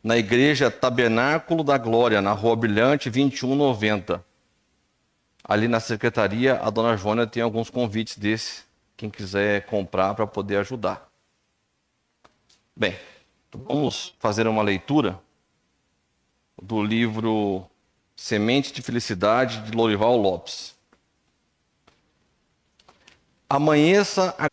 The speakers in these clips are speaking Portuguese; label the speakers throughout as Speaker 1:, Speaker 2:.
Speaker 1: na Igreja Tabernáculo da Glória, na Rua Brilhante, 2190. Ali na secretaria, a dona Joana tem alguns convites desse, quem quiser comprar para poder ajudar. Bem, vamos fazer uma leitura do livro Semente de Felicidade, de Lorival Lopes. Amanheça a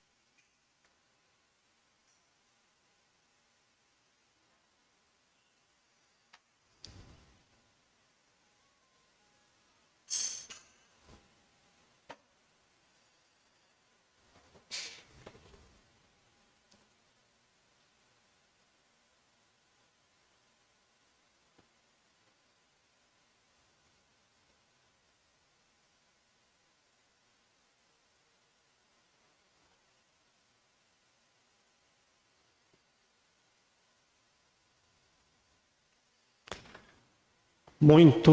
Speaker 2: Muito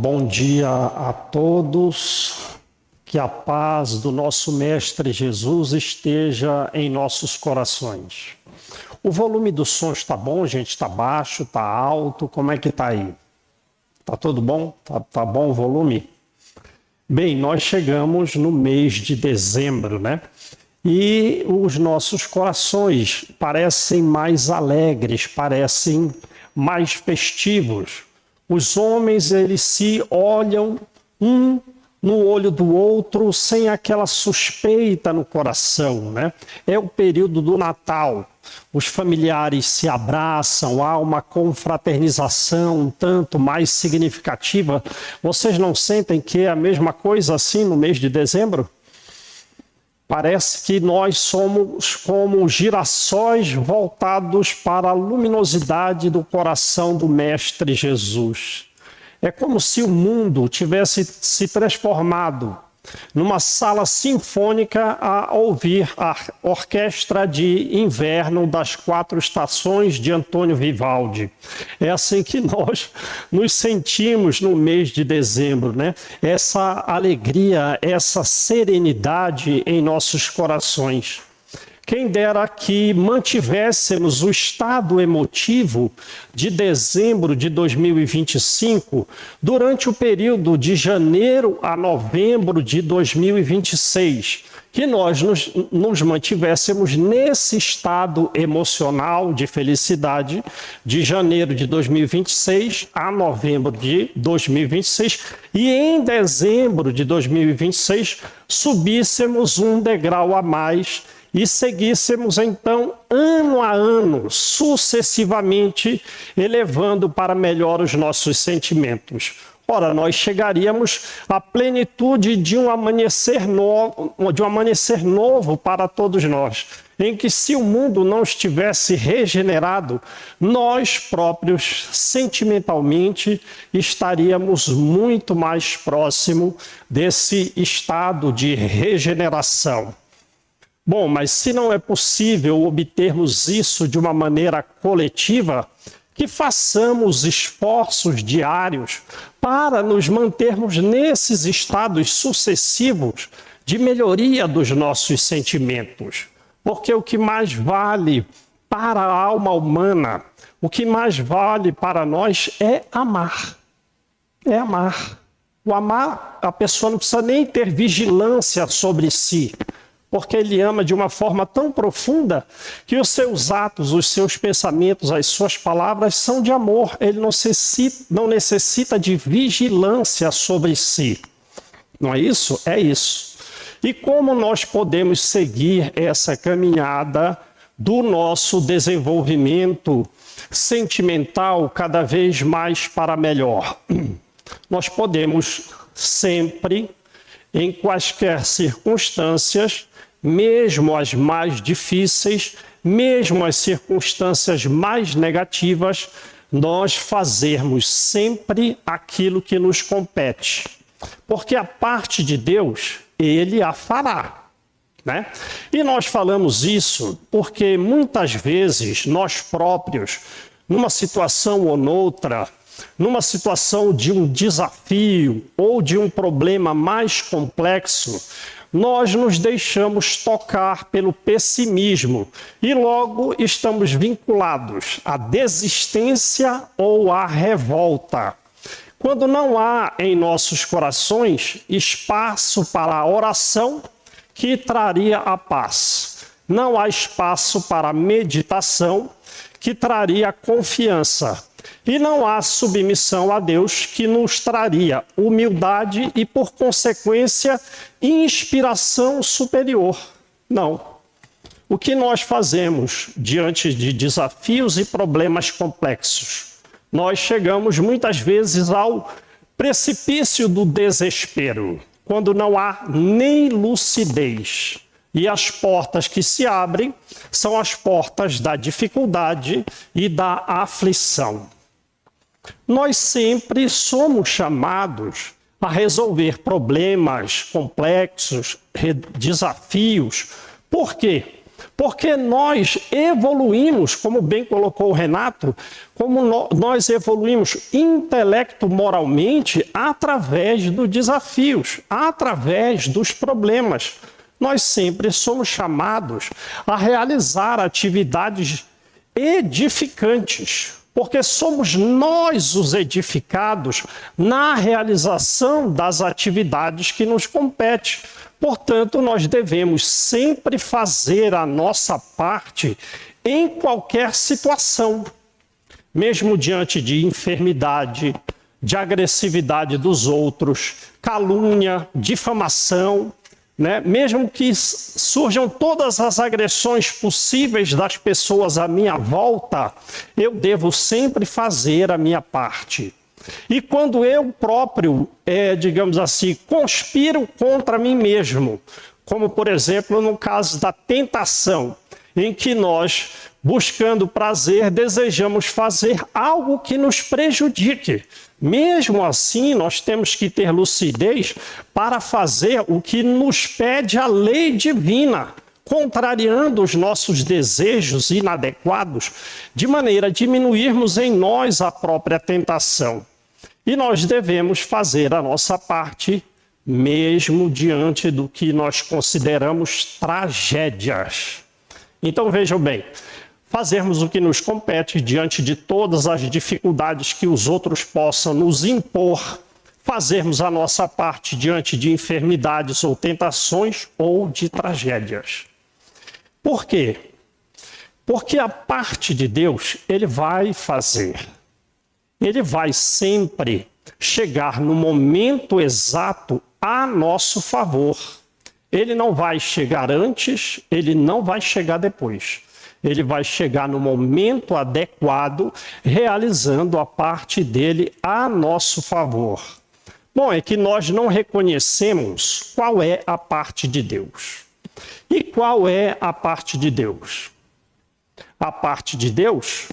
Speaker 2: bom dia a todos, que a paz do nosso Mestre Jesus esteja em nossos corações. O volume do som está bom, gente? Está baixo, está alto? Como é que está aí? Está tudo bom? Tá bom o volume? Bem, nós chegamos no mês de dezembro, né? E os nossos corações parecem mais alegres, parecem mais festivos. Os homens, eles se olham um no olho do outro sem aquela suspeita no coração, né? É o período do Natal. Os familiares se abraçam, há uma confraternização um tanto mais significativa. Vocês não sentem que é a mesma coisa assim no mês de dezembro? Parece que nós somos como girassóis voltados para a luminosidade do coração do Mestre Jesus. É como se o mundo tivesse se transformado numa sala sinfônica a ouvir a orquestra de inverno das 4 estações de Antônio Vivaldi. É assim que nós nos sentimos no mês de dezembro, né? Essa alegria, essa serenidade em nossos corações. Quem dera que mantivéssemos o estado emotivo de dezembro de 2025 durante o período de janeiro a novembro de 2026, que nós nos mantivéssemos nesse estado emocional de felicidade de janeiro de 2026 a novembro de 2026 e em dezembro de 2026 subíssemos um degrau a mais e seguíssemos então ano a ano, sucessivamente, elevando para melhor os nossos sentimentos. Ora, nós chegaríamos à plenitude de um amanhecer novo para todos nós, em que se o mundo não estivesse regenerado, nós próprios, sentimentalmente, estaríamos muito mais próximo desse estado de regeneração. Bom, mas se não é possível obtermos isso de uma maneira coletiva, que façamos esforços diários para nos mantermos nesses estados sucessivos de melhoria dos nossos sentimentos. Porque o que mais vale para a alma humana, o que mais vale para nós é amar. É amar. O amar, a pessoa não precisa nem ter vigilância sobre si, porque ele ama de uma forma tão profunda que os seus atos, os seus pensamentos, as suas palavras são de amor. Ele não necessita de vigilância sobre si. Não é isso? É isso. E como nós podemos seguir essa caminhada do nosso desenvolvimento sentimental cada vez mais para melhor? Nós podemos sempre, em quaisquer circunstâncias, mesmo as mais difíceis, mesmo as circunstâncias mais negativas, nós fazermos sempre aquilo que nos compete. Porque a parte de Deus, Ele a fará, né? E nós falamos isso porque muitas vezes nós próprios, numa situação ou noutra, numa situação de um desafio ou de um problema mais complexo, nós nos deixamos tocar pelo pessimismo e logo estamos vinculados à desistência ou à revolta. Quando não há em nossos corações espaço para a oração que traria a paz, não há espaço para a meditação que traria confiança, e não há submissão a Deus que nos traria humildade e, por consequência, inspiração superior. Não. O que nós fazemos diante de desafios e problemas complexos? Nós chegamos muitas vezes ao precipício do desespero, quando não há nem lucidez. E as portas que se abrem são as portas da dificuldade e da aflição. Nós sempre somos chamados a resolver problemas complexos, desafios. Por quê? Porque nós evoluímos, como bem colocou o Renato, como nós evoluímos intelecto-moralmente através dos desafios, através dos problemas. Nós sempre somos chamados a realizar atividades edificantes, porque somos nós os edificados na realização das atividades que nos competem. Portanto, nós devemos sempre fazer a nossa parte em qualquer situação, mesmo diante de enfermidade, de agressividade dos outros, calúnia, difamação, né? Mesmo que surjam todas as agressões possíveis das pessoas à minha volta, eu devo sempre fazer a minha parte. E quando eu próprio, digamos assim, conspiro contra mim mesmo, como por exemplo no caso da tentação, em que nós, buscando prazer, desejamos fazer algo que nos prejudique. Mesmo assim, nós temos que ter lucidez para fazer o que nos pede a lei divina, contrariando os nossos desejos inadequados, de maneira a diminuirmos em nós a própria tentação. E nós devemos fazer a nossa parte, mesmo diante do que nós consideramos tragédias. Então vejam bem, fazermos o que nos compete diante de todas as dificuldades que os outros possam nos impor, fazermos a nossa parte diante de enfermidades ou tentações ou de tragédias. Por quê? Porque a parte de Deus, Ele vai fazer. Ele vai sempre chegar no momento exato a nosso favor. Ele não vai chegar antes, Ele não vai chegar depois. Ele vai chegar no momento adequado, realizando a parte dele a nosso favor. Bom, é que nós não reconhecemos qual é a parte de Deus. E qual é a parte de Deus? A parte de Deus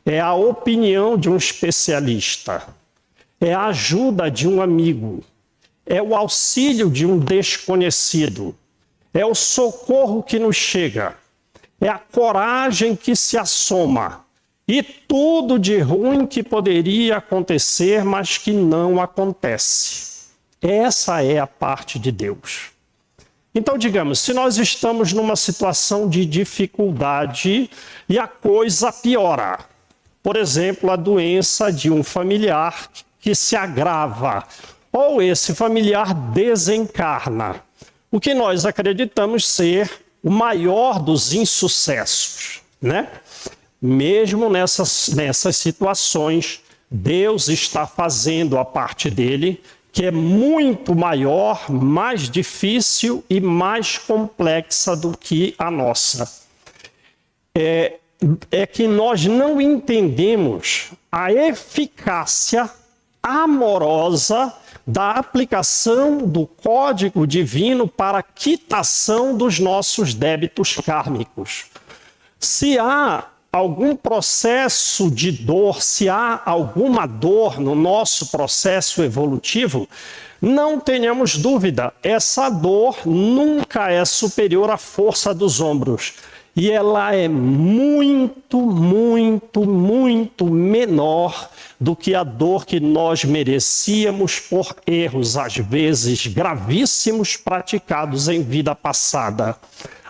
Speaker 2: é a opinião de um especialista, é a ajuda de um amigo, é o auxílio de um desconhecido, é o socorro que nos chega, é a coragem que se assoma e tudo de ruim que poderia acontecer, mas que não acontece. Essa é a parte de Deus. Então, digamos, se nós estamos numa situação de dificuldade e a coisa piora, por exemplo, a doença de um familiar que se agrava, ou esse familiar desencarna, o que nós acreditamos ser o maior dos insucessos, né? Mesmo nessas situações, Deus está fazendo a parte dele, que é muito maior, mais difícil e mais complexa do que a nossa. É que nós não entendemos a eficácia amorosa da aplicação do código divino para a quitação dos nossos débitos kármicos. Se há algum processo de dor, se há alguma dor no nosso processo evolutivo, não tenhamos dúvida, essa dor nunca é superior à força dos ombros. E ela é muito, muito, muito menor do que a dor que nós merecíamos por erros, às vezes gravíssimos, praticados em vida passada.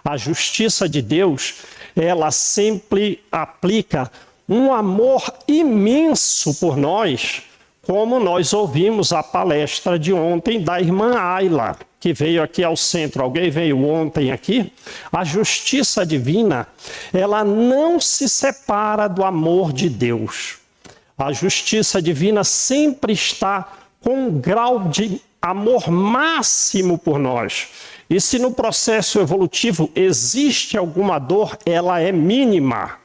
Speaker 2: A justiça de Deus, ela sempre aplica um amor imenso por nós, como nós ouvimos a palestra de ontem da irmã Ayla, que veio aqui ao centro. Alguém veio ontem aqui? A justiça divina, ela não se separa do amor de Deus. A justiça divina sempre está com um grau de amor máximo por nós. E se no processo evolutivo existe alguma dor, ela é mínima.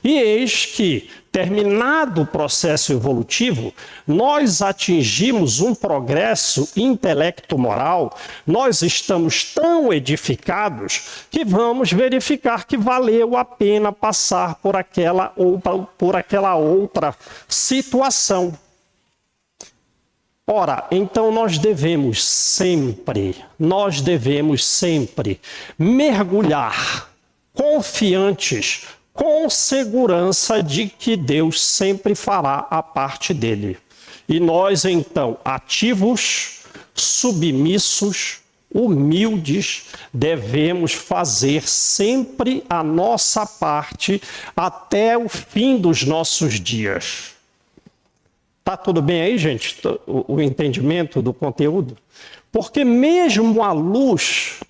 Speaker 2: E eis que, terminado o processo evolutivo, nós atingimos um progresso intelecto-moral, nós estamos tão edificados que vamos verificar que valeu a pena passar por aquela outra situação. Ora, então nós devemos sempre mergulhar confiantes, com segurança de que Deus sempre fará a parte dele. E nós, então, ativos, submissos, humildes, devemos fazer sempre a nossa parte até o fim dos nossos dias. Tá tudo bem aí, gente? O entendimento do conteúdo? Porque mesmo a luz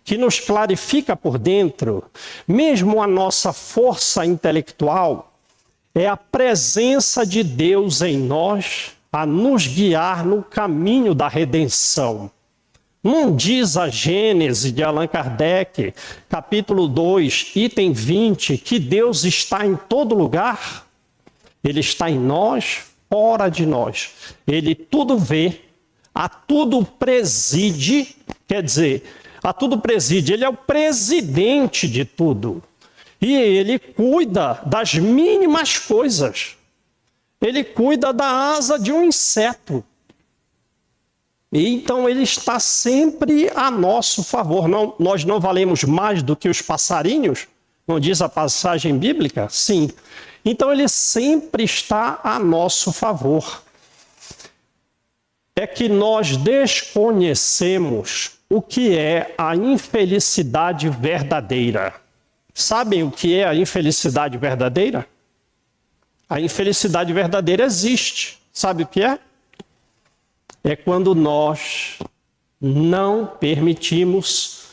Speaker 2: que nos clarifica por dentro, mesmo a nossa força intelectual, é a presença de Deus em nós a nos guiar no caminho da redenção. Não diz a Gênese de Allan Kardec, capítulo 2, item 20, que Deus está em todo lugar? Ele está em nós, fora de nós. Ele tudo vê, a tudo preside, quer dizer, a tudo preside, ele é o presidente de tudo. E ele cuida das mínimas coisas. Ele cuida da asa de um inseto. E então ele está sempre a nosso favor. Nós não valemos mais do que os passarinhos? Não diz a passagem bíblica? Sim. Então ele sempre está a nosso favor. É que nós desconhecemos o que é a infelicidade verdadeira. Sabem o que é a infelicidade verdadeira? A infelicidade verdadeira existe. Sabe o que é? É quando nós não permitimos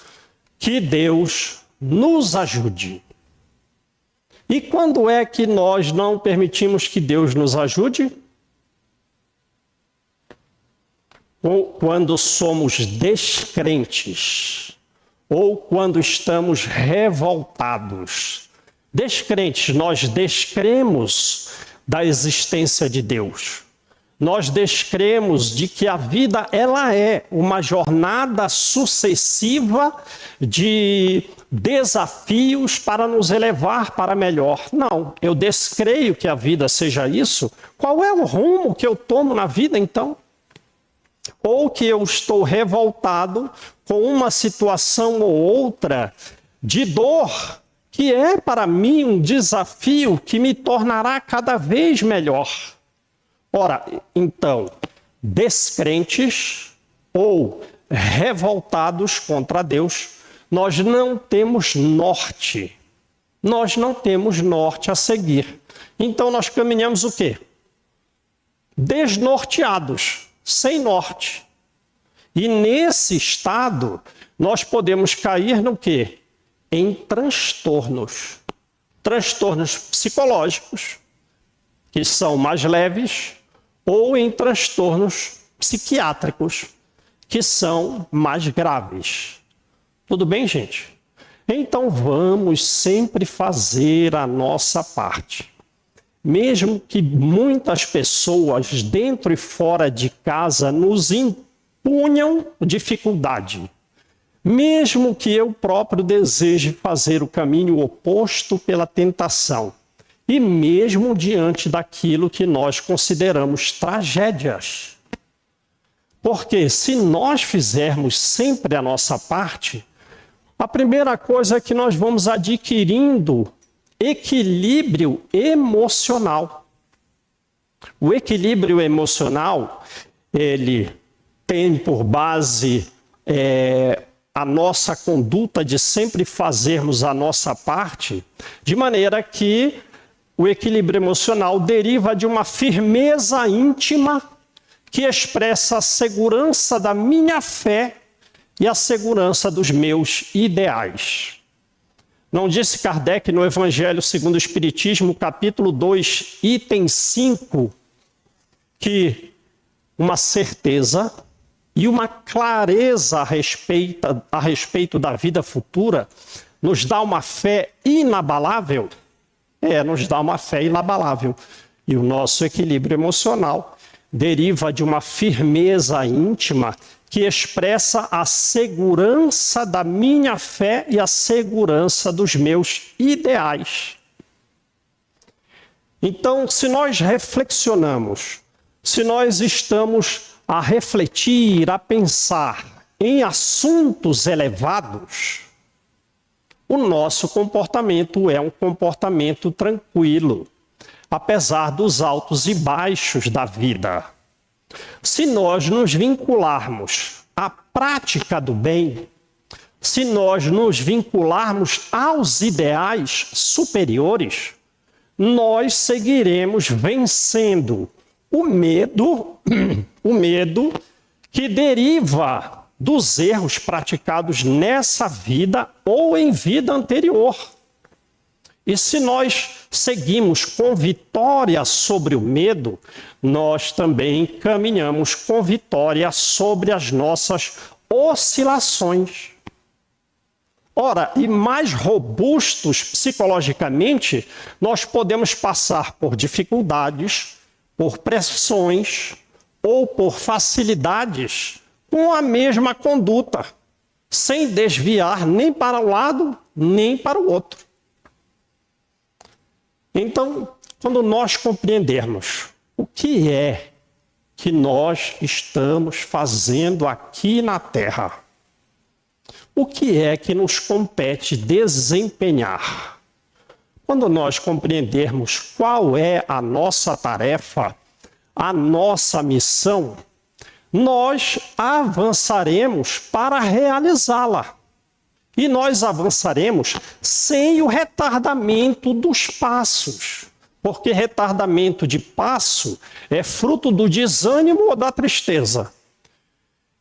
Speaker 2: que Deus nos ajude. E quando é que nós não permitimos que Deus nos ajude? Ou quando somos descrentes, ou quando estamos revoltados. Descrentes, nós descremos da existência de Deus. Nós descremos de que a vida ela é uma jornada sucessiva de desafios para nos elevar para melhor. Não, eu descreio que a vida seja isso. Qual é o rumo que eu tomo na vida então? Ou que eu estou revoltado com uma situação ou outra de dor, que é para mim um desafio que me tornará cada vez melhor. Ora, então, descrentes ou revoltados contra Deus, nós não temos norte. Nós não temos norte a seguir. Então nós caminhamos o quê? Desnorteados, sem norte. E nesse estado, nós podemos cair no quê? Em transtornos. Transtornos psicológicos, que são mais leves, ou em transtornos psiquiátricos, que são mais graves. Tudo bem, gente? Então vamos sempre fazer a nossa parte. Mesmo que muitas pessoas dentro e fora de casa nos impunham dificuldade. Mesmo que eu próprio deseje fazer o caminho oposto pela tentação. E mesmo diante daquilo que nós consideramos tragédias. Porque se nós fizermos sempre a nossa parte, a primeira coisa é que nós vamos adquirindo equilíbrio emocional. O equilíbrio emocional, ele tem por base a nossa conduta de sempre fazermos a nossa parte, de maneira que o equilíbrio emocional deriva de uma firmeza íntima que expressa a segurança da minha fé e a segurança dos meus ideais. Não disse Kardec no Evangelho segundo o Espiritismo, capítulo 2, item 5, que uma certeza e uma clareza a respeito da vida futura nos dá uma fé inabalável? Nos dá uma fé inabalável. E o nosso equilíbrio emocional deriva de uma firmeza íntima que expressa a segurança da minha fé e a segurança dos meus ideais. Então, se nós reflexionamos, se nós estamos a refletir, a pensar em assuntos elevados, o nosso comportamento é um comportamento tranquilo, apesar dos altos e baixos da vida. Se nós nos vincularmos à prática do bem, se nós nos vincularmos aos ideais superiores, nós seguiremos vencendo o medo que deriva dos erros praticados nessa vida ou em vida anterior. E se nós seguimos com vitória sobre o medo, nós também caminhamos com vitória sobre as nossas oscilações. Ora, e mais robustos psicologicamente, nós podemos passar por dificuldades, por pressões ou por facilidades com a mesma conduta, sem desviar nem para um lado, nem para o outro. Então, quando nós compreendermos o que é que nós estamos fazendo aqui na Terra, o que é que nos compete desempenhar, quando nós compreendermos qual é a nossa tarefa, a nossa missão, nós avançaremos para realizá-la. E nós avançaremos sem o retardamento dos passos, porque retardamento de passo é fruto do desânimo ou da tristeza.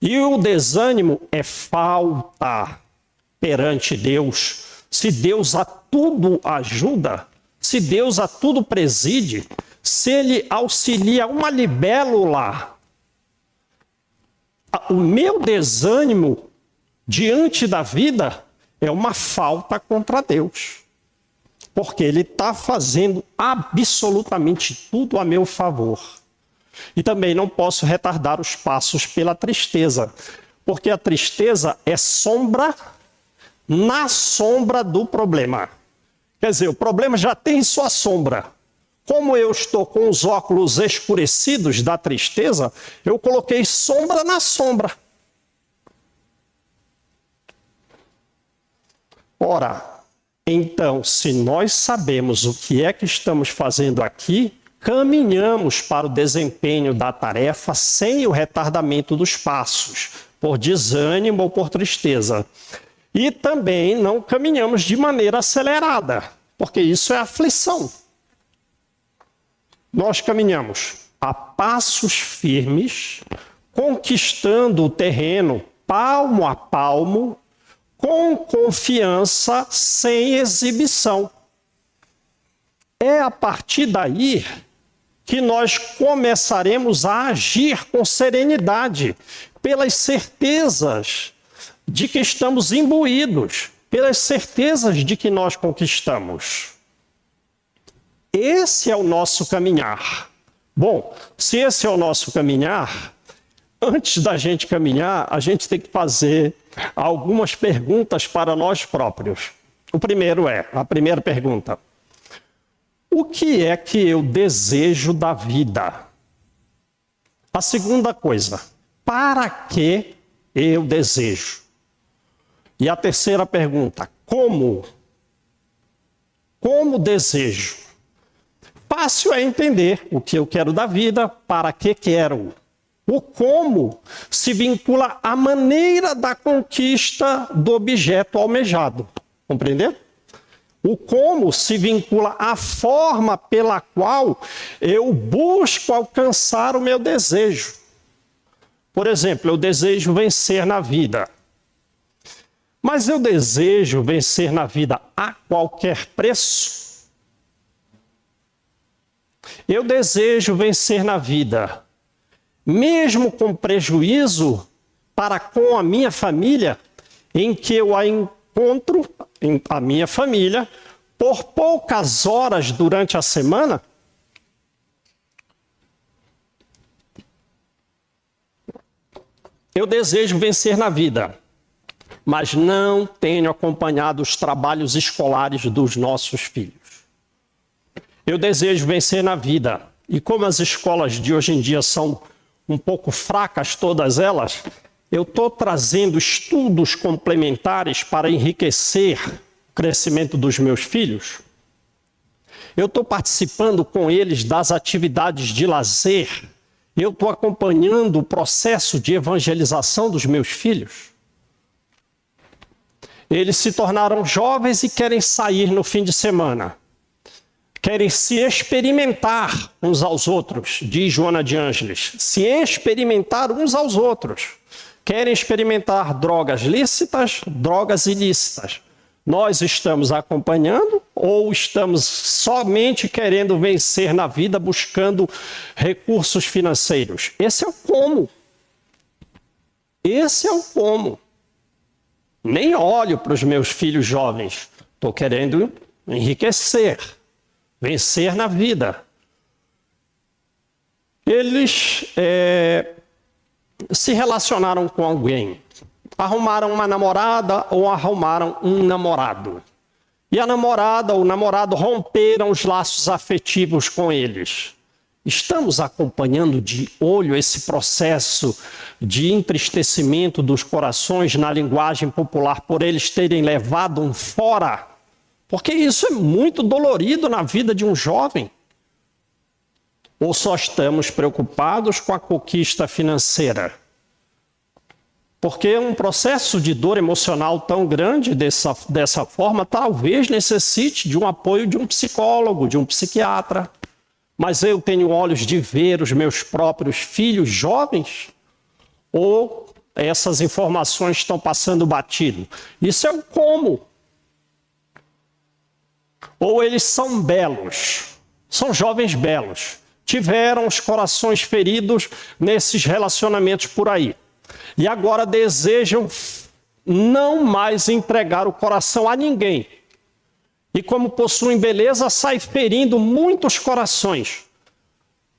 Speaker 2: E o desânimo é falta perante Deus. Se Deus a tudo ajuda, se Deus a tudo preside, se Ele auxilia uma libélula, o meu desânimo diante da vida é uma falta contra Deus, porque Ele está fazendo absolutamente tudo a meu favor. E também não posso retardar os passos pela tristeza, porque a tristeza é sombra na sombra do problema. Quer dizer, o problema já tem sua sombra. Como eu estou com os óculos escurecidos da tristeza, eu coloquei sombra na sombra. Ora, então, se nós sabemos o que é que estamos fazendo aqui, caminhamos para o desempenho da tarefa sem o retardamento dos passos, por desânimo ou por tristeza. E também não caminhamos de maneira acelerada, porque isso é aflição. Nós caminhamos a passos firmes, conquistando o terreno palmo a palmo, com confiança, sem exibição. É a partir daí que nós começaremos a agir com serenidade, pelas certezas de que estamos imbuídos, pelas certezas de que nós conquistamos. Esse é o nosso caminhar. Bom, se esse é o nosso caminhar, antes da gente caminhar, a gente tem que fazer algumas perguntas para nós próprios. A primeira pergunta: o que é que eu desejo da vida? A segunda coisa: para que eu desejo? E a terceira pergunta: como? Como desejo? Fácil é entender o que eu quero da vida, para que quero. O como se vincula à maneira da conquista do objeto almejado. Compreendeu? O como se vincula à forma pela qual eu busco alcançar o meu desejo. Por exemplo, eu desejo vencer na vida. Mas eu desejo vencer na vida a qualquer preço? Eu desejo vencer na vida, mesmo com prejuízo para com a minha família, em que eu a encontro, a minha família, por poucas horas durante a semana? Eu desejo vencer na vida, mas não tenho acompanhado os trabalhos escolares dos nossos filhos. Eu desejo vencer na vida, e como as escolas de hoje em dia são um pouco fracas, todas elas, eu estou trazendo estudos complementares para enriquecer o crescimento dos meus filhos. Eu estou participando com eles das atividades de lazer. Eu estou acompanhando o processo de evangelização dos meus filhos. Eles se tornaram jovens e querem sair no fim de semana. Querem se experimentar uns aos outros, diz Joana de Ângeles. Se experimentar uns aos outros. Querem experimentar drogas lícitas, drogas ilícitas. Nós estamos acompanhando ou estamos somente querendo vencer na vida, buscando recursos financeiros? Esse é o como. Esse é o como. Nem olho para os meus filhos jovens. Estou querendo enriquecer, vencer na vida. Eles se relacionaram com alguém. Arrumaram uma namorada ou arrumaram um namorado. E a namorada ou o namorado romperam os laços afetivos com eles. Estamos acompanhando de olho esse processo de entristecimento dos corações na linguagem popular por eles terem levado um fora? Porque isso é muito dolorido na vida de um jovem. Ou só estamos preocupados com a conquista financeira? Porque um processo de dor emocional tão grande dessa forma talvez necessite de um apoio de um psicólogo, de um psiquiatra. Mas eu tenho olhos de ver os meus próprios filhos jovens? Ou essas informações estão passando batido? Isso é o como. Ou eles são belos, são jovens belos, tiveram os corações feridos nesses relacionamentos por aí. E agora desejam não mais entregar o coração a ninguém. E como possuem beleza, sai ferindo muitos corações,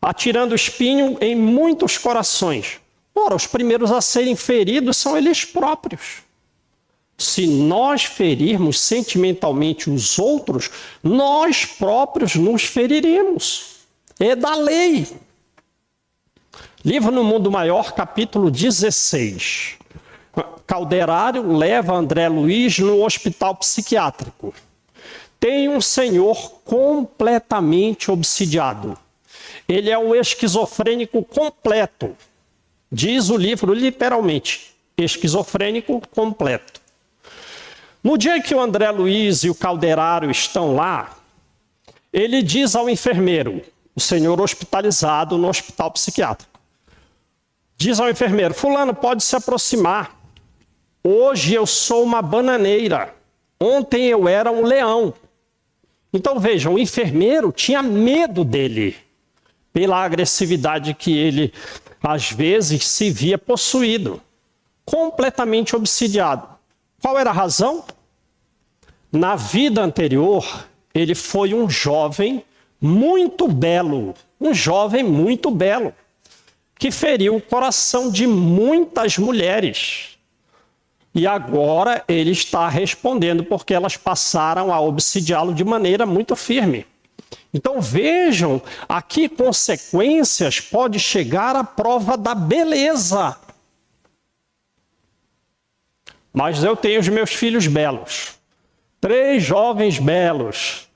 Speaker 2: atirando espinho em muitos corações. Ora, os primeiros a serem feridos são eles próprios. Se nós ferirmos sentimentalmente os outros, nós próprios nos feriremos. É da lei. Livro No Mundo Maior, capítulo 16. Calderário leva André Luiz no hospital psiquiátrico. Tem um senhor completamente obsidiado. Ele é um esquizofrênico completo. Diz o livro literalmente, esquizofrênico completo. No dia que o André Luiz e o Calderário estão lá, ele diz ao enfermeiro, o senhor hospitalizado no hospital psiquiátrico, diz ao enfermeiro: fulano, pode se aproximar. Hoje eu sou uma bananeira. Ontem eu era um leão. Então vejam, o enfermeiro tinha medo dele, pela agressividade que ele, às vezes, se via possuído. Completamente obsidiado. Qual era a razão? Na vida anterior, ele foi um jovem muito belo. Um jovem muito belo, que feriu o coração de muitas mulheres. E agora ele está respondendo porque elas passaram a obsidiá-lo de maneira muito firme. Então vejam a que consequências pode chegar a prova da beleza. Mas eu tenho os meus filhos belos. 3 jovens belos.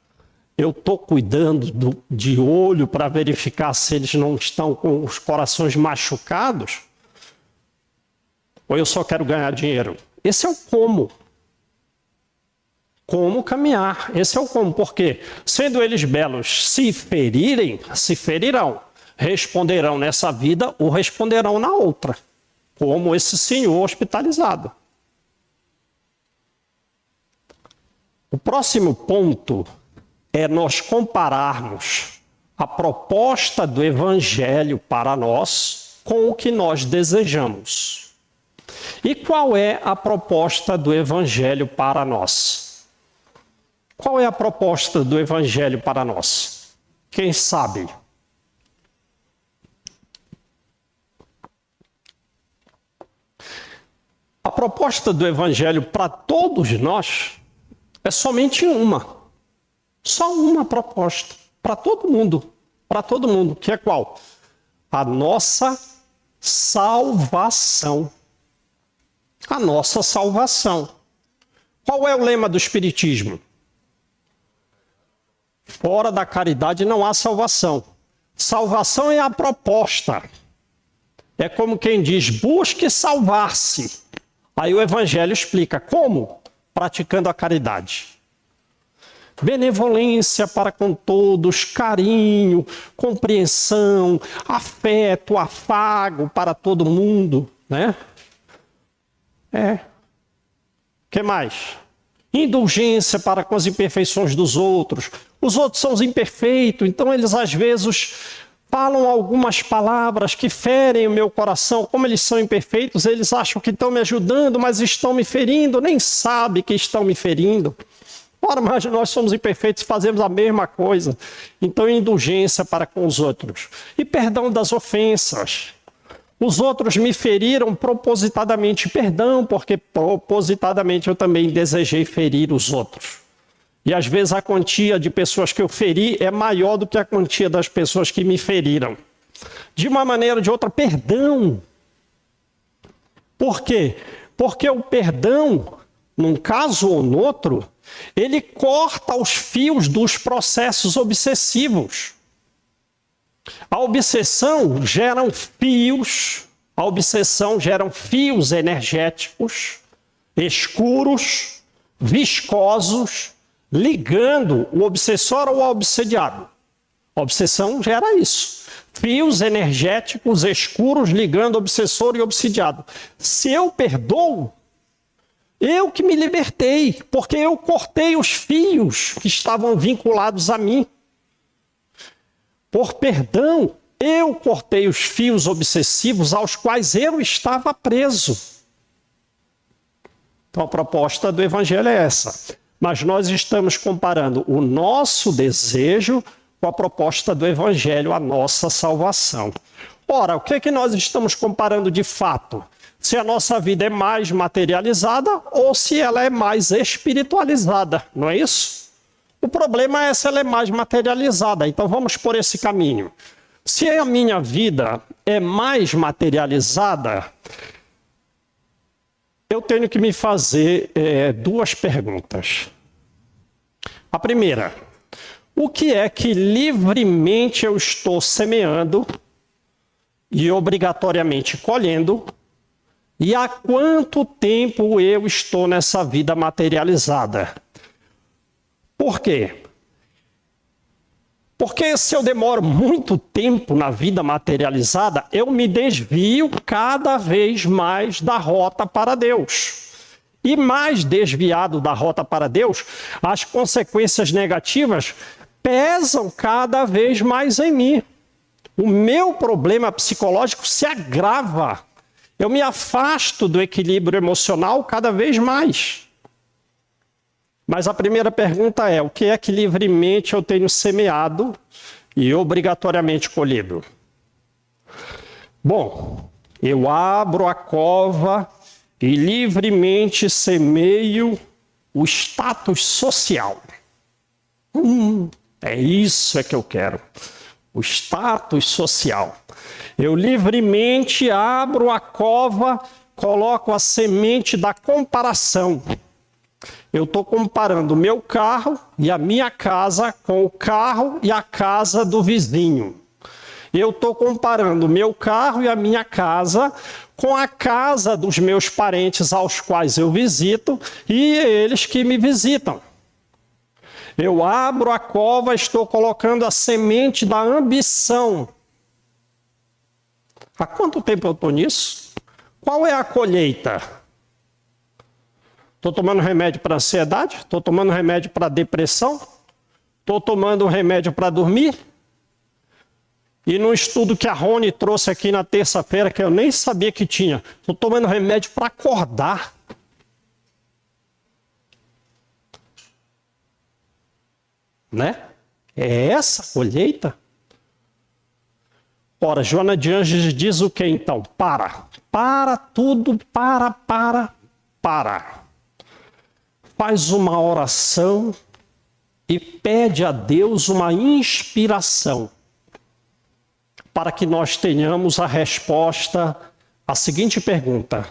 Speaker 2: eu estou cuidando de olho para verificar se eles não estão com os corações machucados? Ou eu só quero ganhar dinheiro? Esse é o como. Como caminhar. Esse é o como. Porque, sendo eles belos, se ferirem, se ferirão. Responderão nessa vida ou responderão na outra. Como esse senhor hospitalizado. O próximo ponto é nós compararmos a proposta do Evangelho para nós com o que nós desejamos. E qual é a proposta do Evangelho para nós? Qual é a proposta do Evangelho para nós? Quem sabe? A proposta do Evangelho para todos nós é somente uma. Só uma proposta. Para todo mundo. Para todo mundo. Que é qual? A nossa salvação. A nossa salvação. Qual é o lema do Espiritismo? Fora da caridade não há salvação. Salvação é a proposta. É como quem diz, busque salvar-se. Aí o Evangelho explica como? Praticando a caridade. Benevolência para com todos, carinho, compreensão, afeto, afago para todo mundo, né? Que mais? Indulgência para com as imperfeições dos outros. Os outros são os imperfeitos, então eles às vezes falam algumas palavras que ferem o meu coração. Como eles são imperfeitos, eles acham que estão me ajudando, mas estão me ferindo, nem sabem que estão me ferindo. Ora, mas nós somos imperfeitos e fazemos a mesma coisa. Então, indulgência para com os outros. E perdão das ofensas. Os outros me feriram propositadamente. Perdão, porque propositadamente eu também desejei ferir os outros. E às vezes a quantia de pessoas que eu feri é maior do que a quantia das pessoas que me feriram. De uma maneira ou de outra, perdão. Por quê? Porque o perdão, num caso ou no outro, ele corta os fios dos processos obsessivos. A obsessão gera fios energéticos, escuros, viscosos, ligando o obsessor ao obsediado. A obsessão gera isso. Fios energéticos escuros ligando o obsessor e o obsediado. Se eu perdoo, eu que me libertei, porque eu cortei os fios que estavam vinculados a mim. Por perdão, eu cortei os fios obsessivos aos quais eu estava preso. Então a proposta do Evangelho é essa. Mas nós estamos comparando o nosso desejo com a proposta do Evangelho, a nossa salvação. Ora, o que é que nós estamos comparando de fato? Se a nossa vida é mais materializada ou se ela é mais espiritualizada, não é isso? O problema é se ela é mais materializada, então vamos por esse caminho. Se a minha vida é mais materializada, eu tenho que me fazer duas perguntas. A primeira, o que é que livremente eu estou semeando e obrigatoriamente colhendo? E há quanto tempo eu estou nessa vida materializada? Por quê? Porque se eu demoro muito tempo na vida materializada, eu me desvio cada vez mais da rota para Deus. E mais desviado da rota para Deus, as consequências negativas pesam cada vez mais em mim. O meu problema psicológico se agrava. Eu me afasto do equilíbrio emocional cada vez mais. Mas a primeira pergunta é, o que é que livremente eu tenho semeado e obrigatoriamente colhido? Bom, eu abro a cova e livremente semeio o status social. É isso que eu quero. O status social. Eu livremente abro a cova, coloco a semente da comparação. Eu estou comparando o meu carro e a minha casa com o carro e a casa do vizinho. Eu estou comparando o meu carro e a minha casa com a casa dos meus parentes aos quais eu visito e eles que me visitam. Eu abro a cova, estou colocando a semente da ambição. Há quanto tempo eu estou nisso? Qual é a colheita? Estou tomando remédio para ansiedade? Estou tomando remédio para depressão? Estou tomando remédio para dormir? E num estudo que a Rony trouxe aqui na terça-feira, que eu nem sabia que tinha, estou tomando remédio para acordar. Né? É essa a colheita? Ora, Joana de Ângeles diz o que então? Para tudo, para. Faz uma oração e pede a Deus uma inspiração para que nós tenhamos a resposta à seguinte pergunta: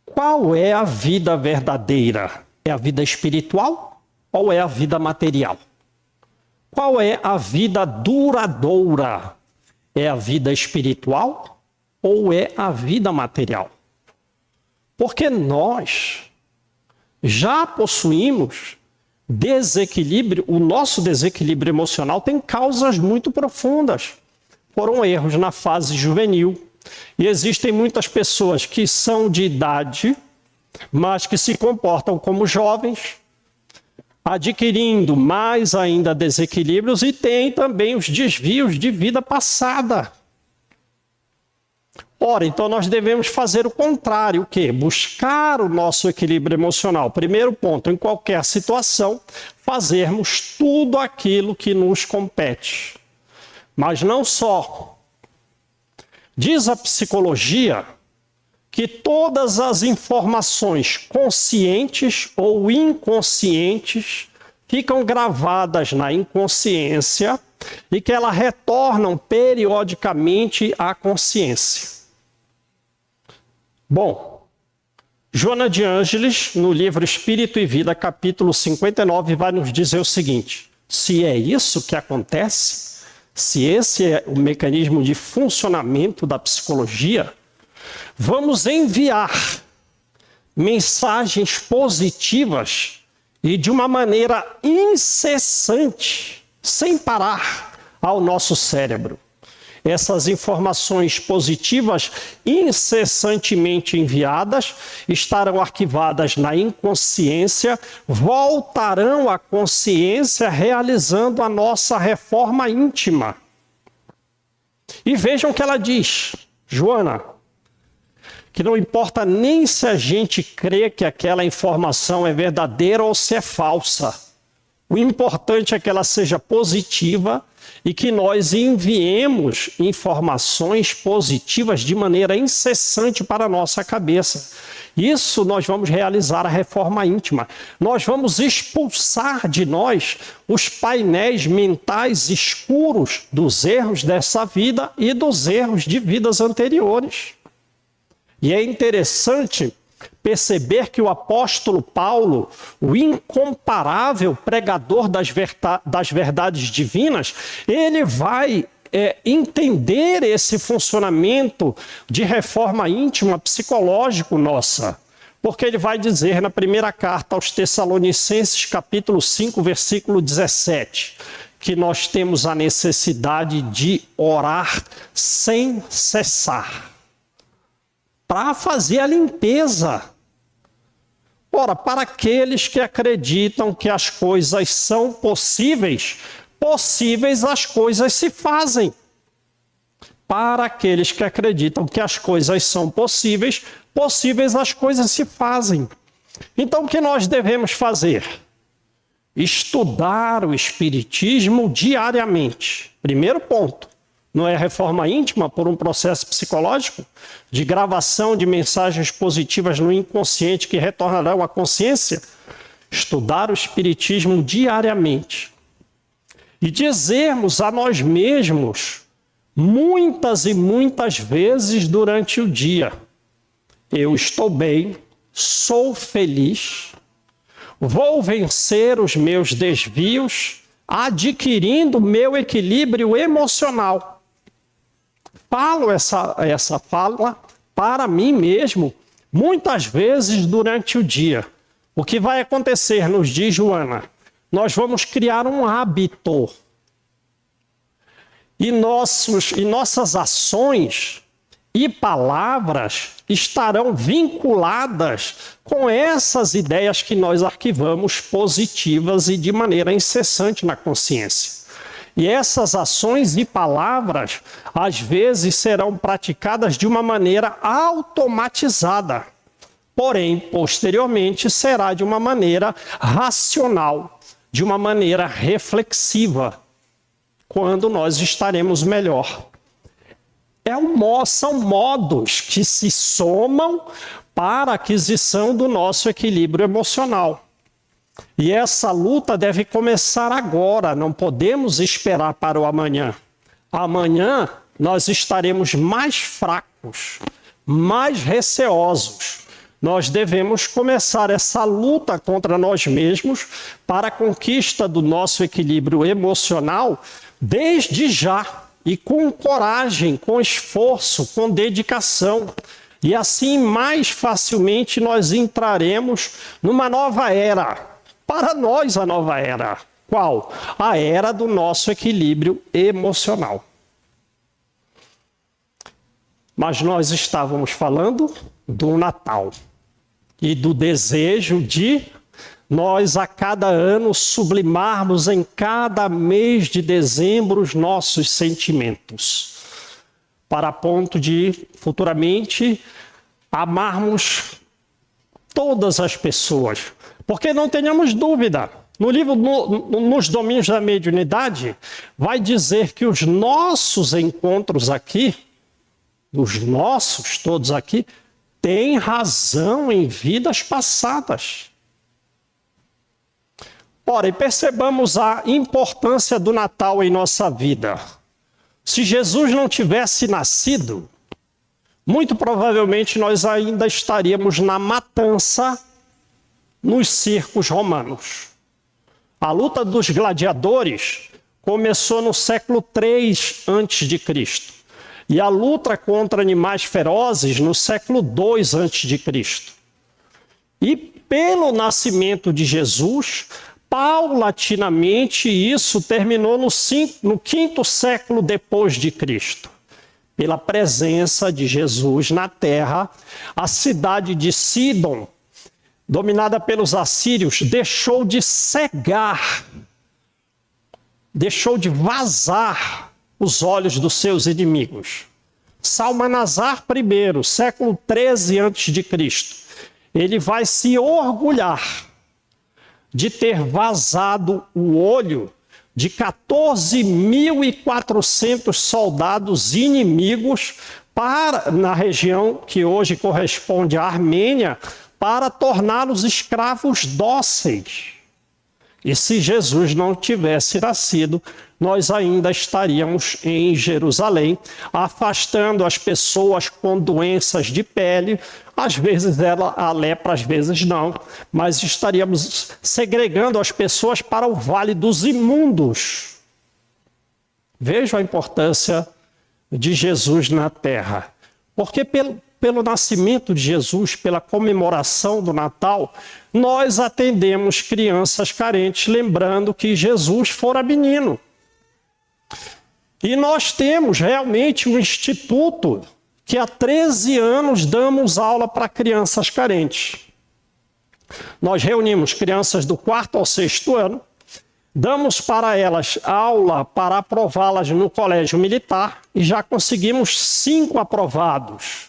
Speaker 2: qual é a vida verdadeira? É a vida espiritual ou é a vida material? Qual é a vida duradoura? É a vida espiritual ou é a vida material? Porque nós já possuímos desequilíbrio, o nosso desequilíbrio emocional tem causas muito profundas. Foram erros na fase juvenil. E existem muitas pessoas que são de idade, mas que se comportam como jovens, adquirindo mais ainda desequilíbrios, e tem também os desvios de vida passada. Ora, então nós devemos fazer o contrário, o quê? Buscar o nosso equilíbrio emocional. Primeiro ponto, em qualquer situação, fazermos tudo aquilo que nos compete. Mas não só. Diz a psicologia que todas as informações conscientes ou inconscientes ficam gravadas na inconsciência e que elas retornam periodicamente à consciência. Bom, Joana de Ângeles, no livro Espírito e Vida, capítulo 59, vai nos dizer o seguinte: se é isso que acontece, se esse é o mecanismo de funcionamento da psicologia, vamos enviar mensagens positivas e de uma maneira incessante, sem parar, ao nosso cérebro. Essas informações positivas, incessantemente enviadas, estarão arquivadas na inconsciência, voltarão à consciência, realizando a nossa reforma íntima. E vejam o que ela diz, Joana, que não importa nem se a gente crê que aquela informação é verdadeira ou se é falsa. O importante é que ela seja positiva e que nós enviemos informações positivas de maneira incessante para a nossa cabeça. Isso nós vamos realizar a reforma íntima. Nós vamos expulsar de nós os painéis mentais escuros dos erros dessa vida e dos erros de vidas anteriores. E é interessante perceber que o apóstolo Paulo, o incomparável pregador das verdades divinas, ele vai entender esse funcionamento de reforma íntima psicológico nossa. Porque ele vai dizer na primeira carta aos Tessalonicenses, capítulo 5, versículo 17, que nós temos a necessidade de orar sem cessar, para fazer a limpeza. Ora, para aqueles que acreditam que as coisas são possíveis, possíveis as coisas se fazem. Para aqueles que acreditam que as coisas são possíveis, possíveis as coisas se fazem. Então, o que nós devemos fazer? Estudar o Espiritismo diariamente. Primeiro ponto. Não é reforma íntima por um processo psicológico de gravação de mensagens positivas no inconsciente que retornarão à consciência? Estudar o Espiritismo diariamente. E dizermos a nós mesmos, muitas e muitas vezes durante o dia: eu estou bem, sou feliz, vou vencer os meus desvios, adquirindo meu equilíbrio emocional. Falo essa fala para mim mesmo muitas vezes durante o dia. O que vai acontecer, nos diz Joana? Nós vamos criar um hábito. E nossas ações e palavras estarão vinculadas com essas ideias que nós arquivamos positivas e de maneira incessante na consciência. E essas ações e palavras, às vezes, serão praticadas de uma maneira automatizada. Porém, posteriormente, será de uma maneira racional, de uma maneira reflexiva, quando nós estaremos melhor. São modos que se somam para a aquisição do nosso equilíbrio emocional. E essa luta deve começar agora, não podemos esperar para o amanhã. Amanhã nós estaremos mais fracos, mais receosos. Nós devemos começar essa luta contra nós mesmos para a conquista do nosso equilíbrio emocional desde já. E com coragem, com esforço, com dedicação. E assim, mais facilmente, nós entraremos numa nova era. Para nós, a nova era. Qual? A era do nosso equilíbrio emocional. Mas nós estávamos falando do Natal. E do desejo de nós, a cada ano, sublimarmos em cada mês de dezembro os nossos sentimentos, para ponto de, futuramente, amarmos todas as pessoas. Porque não tenhamos dúvida, no livro Nos Domínios da Mediunidade, vai dizer que os nossos encontros aqui, os nossos todos aqui, têm razão em vidas passadas. Ora, e percebamos a importância do Natal em nossa vida. Se Jesus não tivesse nascido, muito provavelmente nós ainda estaríamos na matança nos circos romanos. A luta dos gladiadores começou no século III a.C. e a luta contra animais ferozes no século II a.C. E pelo nascimento de Jesus, paulatinamente, isso terminou no 5º século depois de Cristo. Pela presença de Jesus na terra, a cidade de Sidom, dominada pelos assírios, deixou de cegar, deixou de vazar os olhos dos seus inimigos. Salmanasar I, século XIII a.C., ele vai se orgulhar de ter vazado o olho de 14.400 soldados inimigos na região que hoje corresponde à Armênia, para torná-los escravos dóceis. E se Jesus não tivesse nascido, nós ainda estaríamos em Jerusalém, afastando as pessoas com doenças de pele, às vezes a lepra, às vezes não, mas estaríamos segregando as pessoas para o vale dos imundos. Vejam a importância de Jesus na terra, porque pelo nascimento de Jesus, pela comemoração do Natal, nós atendemos crianças carentes, lembrando que Jesus fora menino. E nós temos realmente um instituto que há 13 anos damos aula para crianças carentes. Nós reunimos crianças do 4º ao 6º ano, damos para elas aula para aprová-las no colégio militar e já conseguimos 5 aprovados.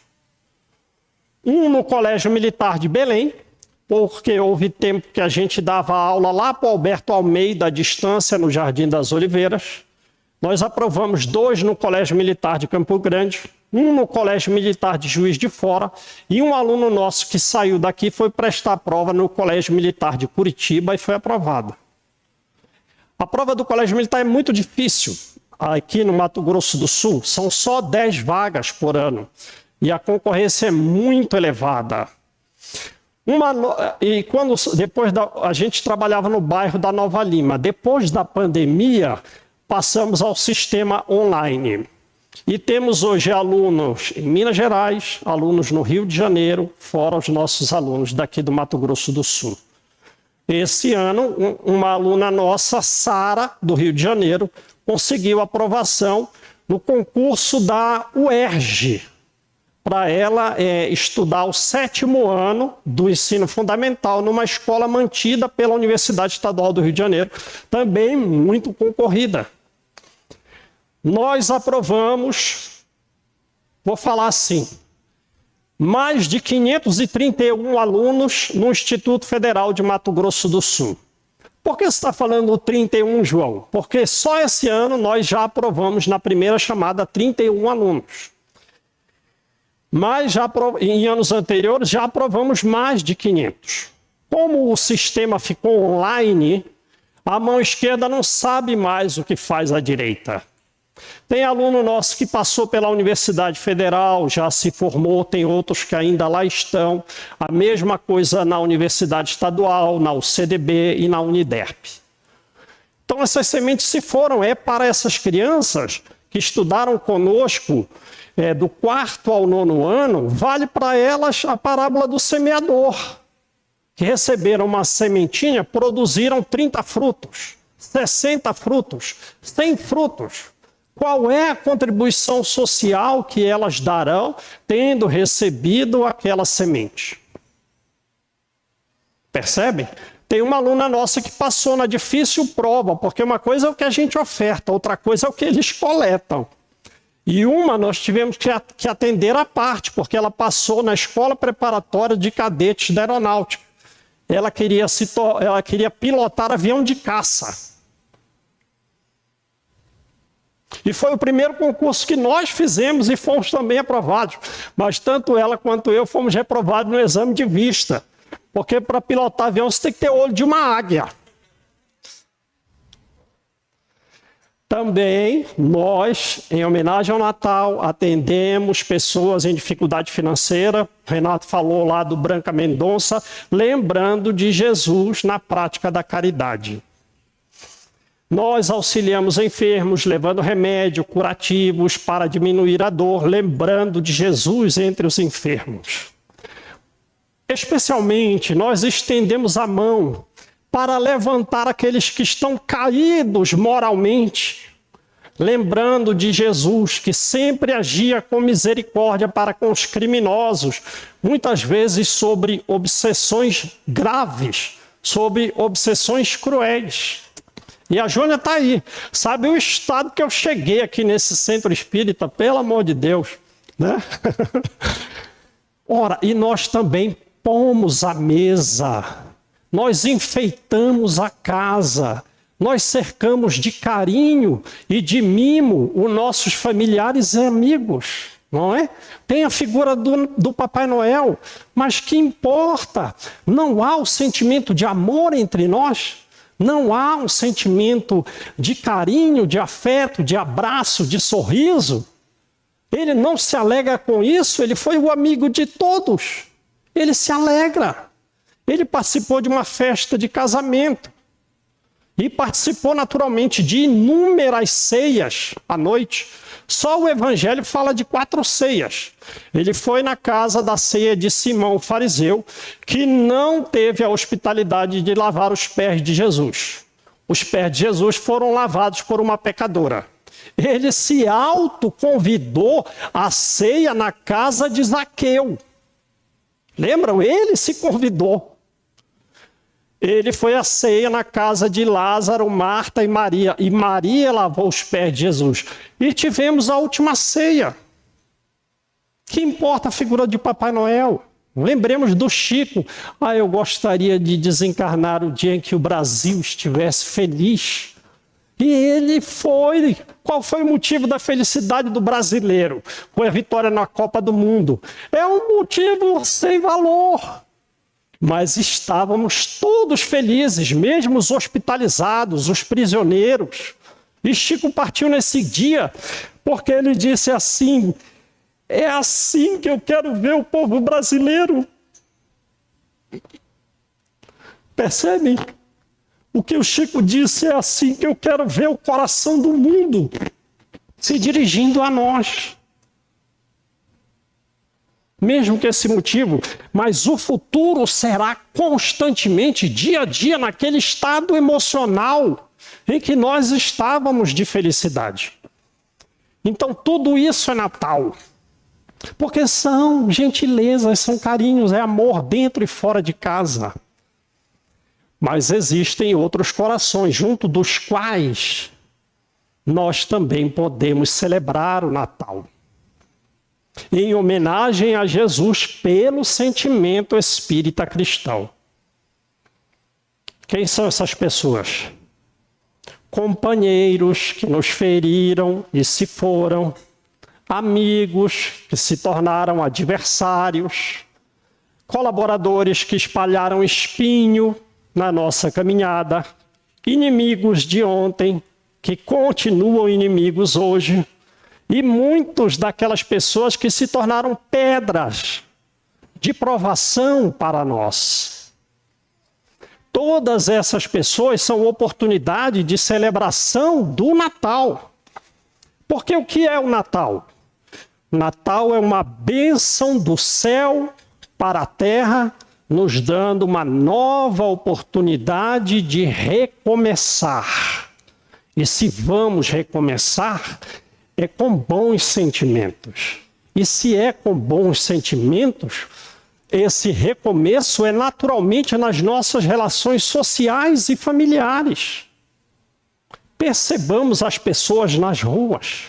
Speaker 2: Um no Colégio Militar de Belém, porque houve tempo que a gente dava aula lá para o Alberto Almeida, à distância, no Jardim das Oliveiras. Nós aprovamos 2 no Colégio Militar de Campo Grande, um no Colégio Militar de Juiz de Fora, e um aluno nosso que saiu daqui foi prestar a prova no Colégio Militar de Curitiba e foi aprovado. A prova do Colégio Militar é muito difícil. Aqui no Mato Grosso do Sul, são só 10 vagas por ano. E a concorrência é muito elevada. E quando a gente trabalhava no bairro da Nova Lima. Depois da pandemia, passamos ao sistema online. E temos hoje alunos em Minas Gerais, alunos no Rio de Janeiro, fora os nossos alunos daqui do Mato Grosso do Sul. Esse ano, uma aluna nossa, Sara, do Rio de Janeiro, conseguiu aprovação no concurso da UERJ, para ela estudar o 7º ano do ensino fundamental numa escola mantida pela Universidade Estadual do Rio de Janeiro, também muito concorrida. Nós aprovamos, vou falar assim, mais de 531 alunos no Instituto Federal de Mato Grosso do Sul. Por que você está falando 31, João? Porque só esse ano nós já aprovamos na primeira chamada 31 alunos. Mas em anos anteriores já aprovamos mais de 500. Como o sistema ficou online, a mão esquerda não sabe mais o que faz a direita. Tem aluno nosso que passou pela Universidade Federal, já se formou, tem outros que ainda lá estão. A mesma coisa na Universidade Estadual, na UCDB e na Uniderp. Então essas sementes se foram, para essas crianças que estudaram conosco do 4º ao 9º ano, vale para elas a parábola do semeador, que receberam uma sementinha, produziram 30 frutos, 60 frutos, 100 frutos. Qual é a contribuição social que elas darão tendo recebido aquela semente? Percebem? Tem uma aluna nossa que passou na difícil prova, porque uma coisa é o que a gente oferta, outra coisa é o que eles coletam. E nós tivemos que atender à parte, porque ela passou na escola preparatória de cadetes da aeronáutica. Ela queria pilotar avião de caça. E foi o primeiro concurso que nós fizemos e fomos também aprovados. Mas tanto ela quanto eu fomos reprovados no exame de vista. Porque para pilotar avião você tem que ter olho de uma águia. Também nós, em homenagem ao Natal, atendemos pessoas em dificuldade financeira. O Renato falou lá do Branca Mendonça, lembrando de Jesus na prática da caridade. Nós auxiliamos enfermos, levando remédio, curativos para diminuir a dor, lembrando de Jesus entre os enfermos. Especialmente, nós estendemos a mão para levantar aqueles que estão caídos moralmente, lembrando de Jesus, que sempre agia com misericórdia para com os criminosos, muitas vezes sobre obsessões graves, sobre obsessões cruéis. E a Jônia está aí. Sabe o estado que eu cheguei aqui nesse centro espírita, pelo amor de Deus, né? Ora, e nós também pomos a mesa, nós enfeitamos a casa, nós cercamos de carinho e de mimo os nossos familiares e amigos, não é? Tem a figura do Papai Noel, mas que importa? Não há o sentimento de amor entre nós? Não há um sentimento de carinho, de afeto, de abraço, de sorriso? Ele não se alegra com isso, ele foi o amigo de todos. Ele se alegra. Ele participou de uma festa de casamento. E participou naturalmente de inúmeras ceias à noite. Só o Evangelho fala de 4 ceias. Ele foi na casa da ceia de Simão, o fariseu, que não teve a hospitalidade de lavar os pés de Jesus. Os pés de Jesus foram lavados por uma pecadora. Ele se autoconvidou à ceia na casa de Zaqueu. Lembram? Ele se convidou. Ele foi à ceia na casa de Lázaro, Marta e Maria. E Maria lavou os pés de Jesus. E tivemos a última ceia. Que importa a figura de Papai Noel? Lembremos do Chico. Eu gostaria de desencarnar o dia em que o Brasil estivesse feliz. E ele foi. Qual foi o motivo da felicidade do brasileiro? Foi a vitória na Copa do Mundo. É um motivo sem valor. Mas estávamos todos felizes, mesmo os hospitalizados, os prisioneiros. E Chico partiu nesse dia, porque ele disse assim: é assim que eu quero ver o povo brasileiro. Percebem? O que o Chico disse é assim que eu quero ver o coração do mundo se dirigindo a nós. Mesmo que esse motivo, mas o futuro será constantemente, dia a dia, naquele estado emocional em que nós estávamos de felicidade. Então tudo isso é Natal. Porque são gentilezas, são carinhos, é amor dentro e fora de casa. Mas existem outros corações, junto dos quais nós também podemos celebrar o Natal. Em homenagem a Jesus pelo sentimento espírita cristão. Quem são essas pessoas? Companheiros que nos feriram e se foram, amigos que se tornaram adversários, colaboradores que espalharam espinho na nossa caminhada, inimigos de ontem que continuam inimigos hoje, e muitos daquelas pessoas que se tornaram pedras de provação para nós. Todas essas pessoas são oportunidade de celebração do Natal. Porque o que é o Natal? Natal é uma bênção do céu para a terra, nos dando uma nova oportunidade de recomeçar. E se vamos recomeçar, é com bons sentimentos. E se é com bons sentimentos, esse recomeço é naturalmente nas nossas relações sociais e familiares. Percebamos as pessoas nas ruas.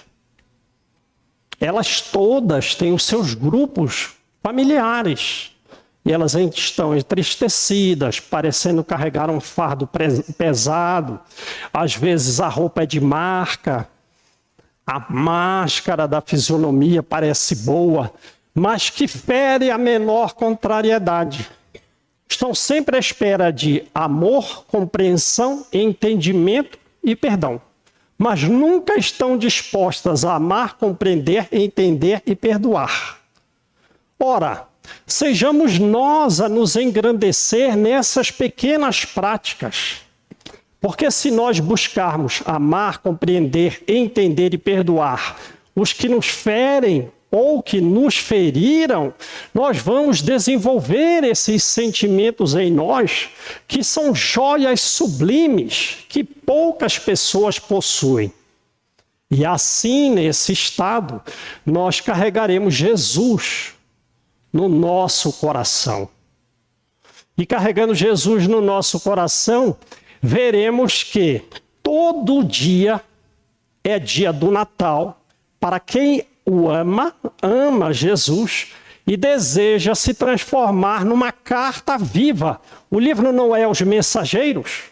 Speaker 2: Elas todas têm os seus grupos familiares. E elas estão entristecidas, parecendo carregar um fardo pesado. Às vezes a roupa é de marca, a máscara da fisionomia parece boa, mas que fere a menor contrariedade. Estão sempre à espera de amor, compreensão, entendimento e perdão. Mas nunca estão dispostas a amar, compreender, entender e perdoar. Ora, sejamos nós a nos engrandecer nessas pequenas práticas. Porque se nós buscarmos amar, compreender, entender e perdoar os que nos ferem ou que nos feriram, nós vamos desenvolver esses sentimentos em nós que são joias sublimes que poucas pessoas possuem. E assim, nesse estado, nós carregaremos Jesus no nosso coração. E carregando Jesus no nosso coração, veremos que todo dia é dia do Natal para quem o ama Jesus e deseja se transformar numa carta viva. O livro não é os mensageiros.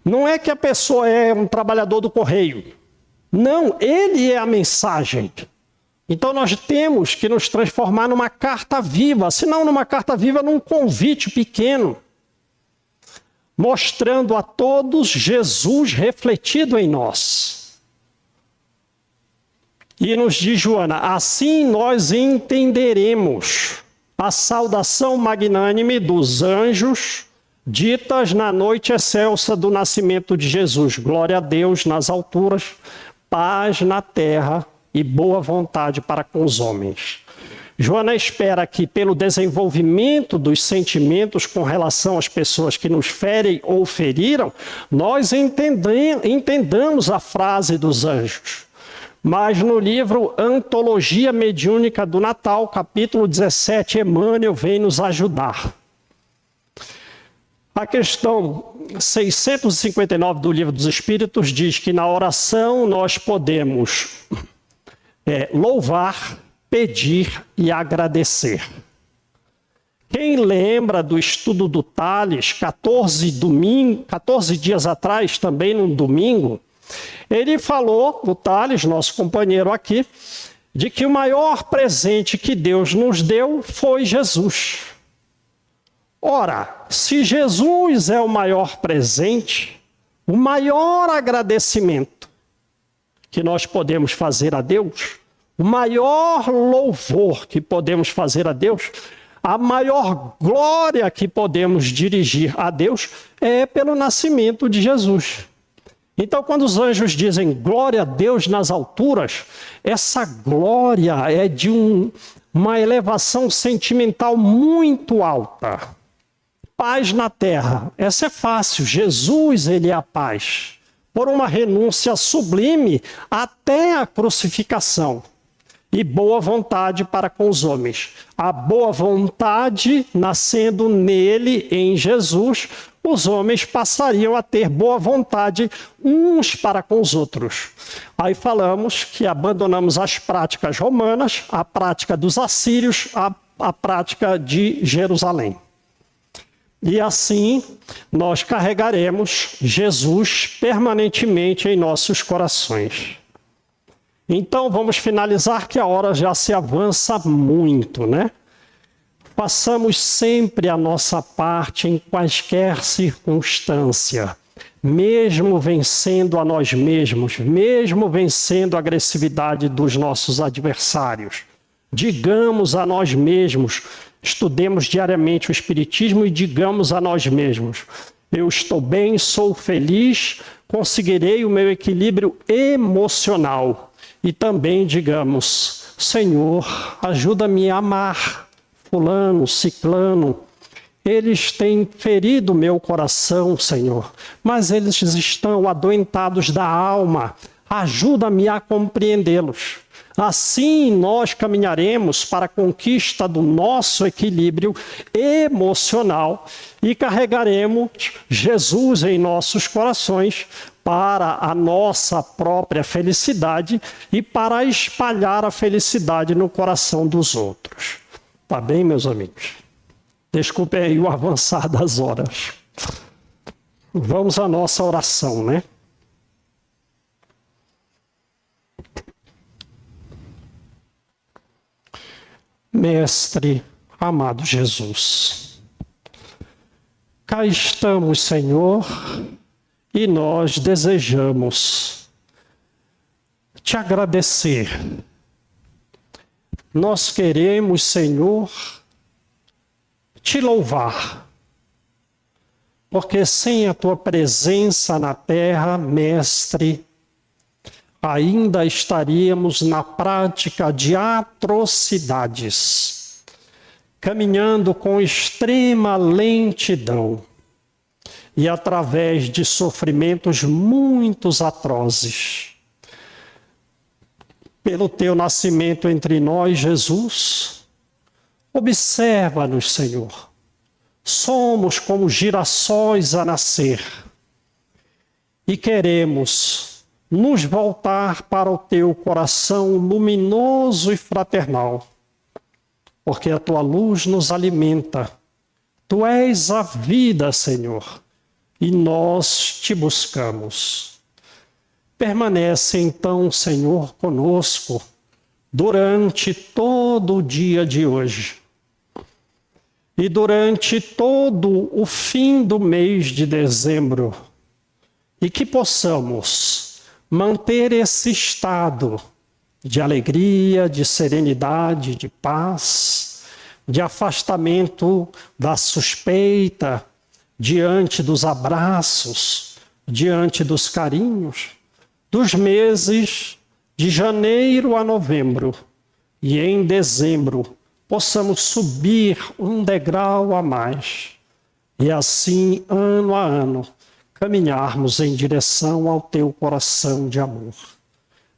Speaker 2: Não é que a pessoa é um trabalhador do correio. Não, ele é a mensagem. Então nós temos que nos transformar numa carta viva, se não numa carta viva, num convite pequeno, mostrando a todos Jesus refletido em nós. E nos diz Joana, assim nós entenderemos a saudação magnânime dos anjos, ditas na noite excelsa do nascimento de Jesus. Glória a Deus nas alturas, paz na terra e boa vontade para com os homens. Joana espera que, pelo desenvolvimento dos sentimentos com relação às pessoas que nos ferem ou feriram, nós entendamos a frase dos anjos. Mas no livro Antologia Mediúnica do Natal, capítulo 17, Emmanuel vem nos ajudar. A questão 659 do Livro dos Espíritos diz que na oração nós podemos louvar, pedir e agradecer. Quem lembra do estudo do Tales, 14 dias atrás, também num domingo, ele falou, o Tales, nosso companheiro aqui, de que o maior presente que Deus nos deu foi Jesus. Ora, se Jesus é o maior presente, o maior agradecimento que nós podemos fazer a Deus, o maior louvor que podemos fazer a Deus, A maior glória que podemos dirigir a Deus é pelo nascimento de Jesus. Então, quando os anjos dizem glória a Deus nas alturas, essa glória é de uma elevação sentimental muito alta. Paz na terra, essa é fácil. Jesus, ele é a paz. Por uma renúncia sublime até a crucificação. E boa vontade para com os homens. A boa vontade, nascendo nele, em Jesus, os homens passariam a ter boa vontade uns para com os outros. Aí falamos que abandonamos as práticas romanas, a prática dos assírios, a prática de Jerusalém. E assim nós carregaremos Jesus permanentemente em nossos corações. Então vamos finalizar que a hora já se avança muito, né? Façamos sempre a nossa parte em quaisquer circunstância, mesmo vencendo a nós mesmos, mesmo vencendo a agressividade dos nossos adversários. Digamos a nós mesmos, estudemos diariamente o Espiritismo e digamos a nós mesmos: eu estou bem, sou feliz, conseguirei o meu equilíbrio emocional. E também digamos: Senhor, ajuda-me a amar fulano, ciclano. Eles têm ferido meu coração, Senhor, mas eles estão adoentados da alma. Ajuda-me a compreendê-los. Assim nós caminharemos para a conquista do nosso equilíbrio emocional e carregaremos Jesus em nossos corações para a nossa própria felicidade e para espalhar a felicidade no coração dos outros. Tá bem, meus amigos? Desculpem aí o avançar das horas. Vamos à nossa oração, né? Mestre, amado Jesus, cá estamos, Senhor, e nós desejamos te agradecer. Nós queremos, Senhor, te louvar, porque sem a tua presença na terra, Mestre, ainda estaríamos na prática de atrocidades, caminhando com extrema lentidão e através de sofrimentos muito atrozes. Pelo teu nascimento entre nós, Jesus, observa-nos, Senhor. Somos como girassóis a nascer e queremos nos voltar para o teu coração luminoso e fraternal, porque a tua luz nos alimenta. Tu és a vida, Senhor, e nós te buscamos. Permanece então, Senhor, conosco durante todo o dia de hoje e durante todo o fim do mês de dezembro, e que possamos manter esse estado de alegria, de serenidade, de paz, de afastamento da suspeita, diante dos abraços, diante dos carinhos, dos meses de janeiro a novembro, e em dezembro possamos subir um degrau a mais, e assim, ano a ano, caminharmos em direção ao teu coração de amor.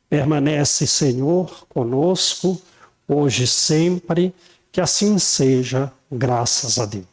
Speaker 2: Permanece, Senhor, conosco, hoje e sempre, que assim seja, graças a Deus.